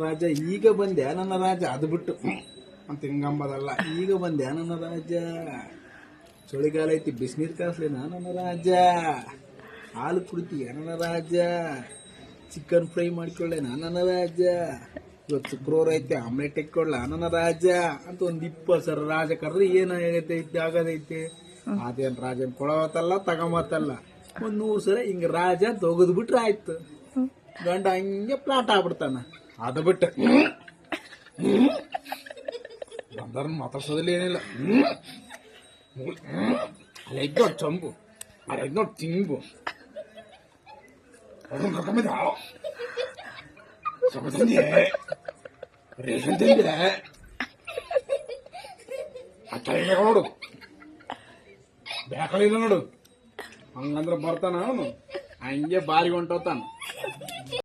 ರಾಜ ಈಗ ಬಂದೆ ನನ್ನ ರಾಜ, ಅದು ಬಿಟ್ಟು ಅಂತ ಹಿಂಗಂಬದಲ್ಲ. ಈಗ ಬಂದೆ ನನ್ನ ರಾಜ, ಚಳಿಗಾಲ ಐತಿ ಬಿಸಿನೀರು ಕಾಸ್ಲೇನ ನನ್ನ ರಾಜ, ಹಾಲು ಕುಡಿತೀಯ ನನ್ನ ರಾಜ, ಚಿಕನ್ ಫ್ರೈ ಮಾಡ್ಕೊಳ್ಳೇನ ನನ್ನ ರಾಜ, ಇವತ್ತು ಶುಕ್ರವಾರ ಐತೆ ಆಮ್ಲೆಟ್ ಇಟ್ಕೊಳ್ಳ ನನ್ನ ರಾಜ ಅಂತ ಒಂದು 20 ಸರ ರಾಜ ಕರೆದ್ರೆ ಏನಾಗೈತೆ ಆಗದೈತೆ. ಅದೇನ್ ರಾಜನ್ ಕೊಡವತ್ತಲ್ಲ ತಗೊಂಬತ್ತಲ್ಲ, ಒಂದ್ 100 ಸಲ ಹಿಂಗ ರಾಜ ತೊಗದ್ ಬಿಟ್ರೆ ಆಯ್ತು. ಗಂಡ ಹಂಗೆ ಪ್ಲಾಟ್ ಆಗ್ಬಿಡ್ತಾನ. ಅದು ಬಿಟ್ಟು ಬಂದಾರ ಮಾತಾಡ್ಸೋದಿಲ್ಲ ಏನಿಲ್ಲ. ಅಲ್ಲೈದ್ ನೋಡಿ ಚಂಬು, ಅಲ್ಲೈದ್ ನೋಡಿ ತಿಂಬು, ಅದನ್ನ ಕರ್ಕೊಂಬಿದ್ದ ಸ್ವಲ್ಪ ತಂದೆ ರೇಷನ್ ತಂದೆ ಅಕ್ಕ ನೋಡು, ಬ್ಯಾಕಳಿಲ್ಲ ನೋಡು, ಹಂಗಂದ್ರೆ ಬರ್ತಾನ ಅವನು, ಹಂಗೆ ಬಾರಿ ಹೊಂಟೋತಾನ.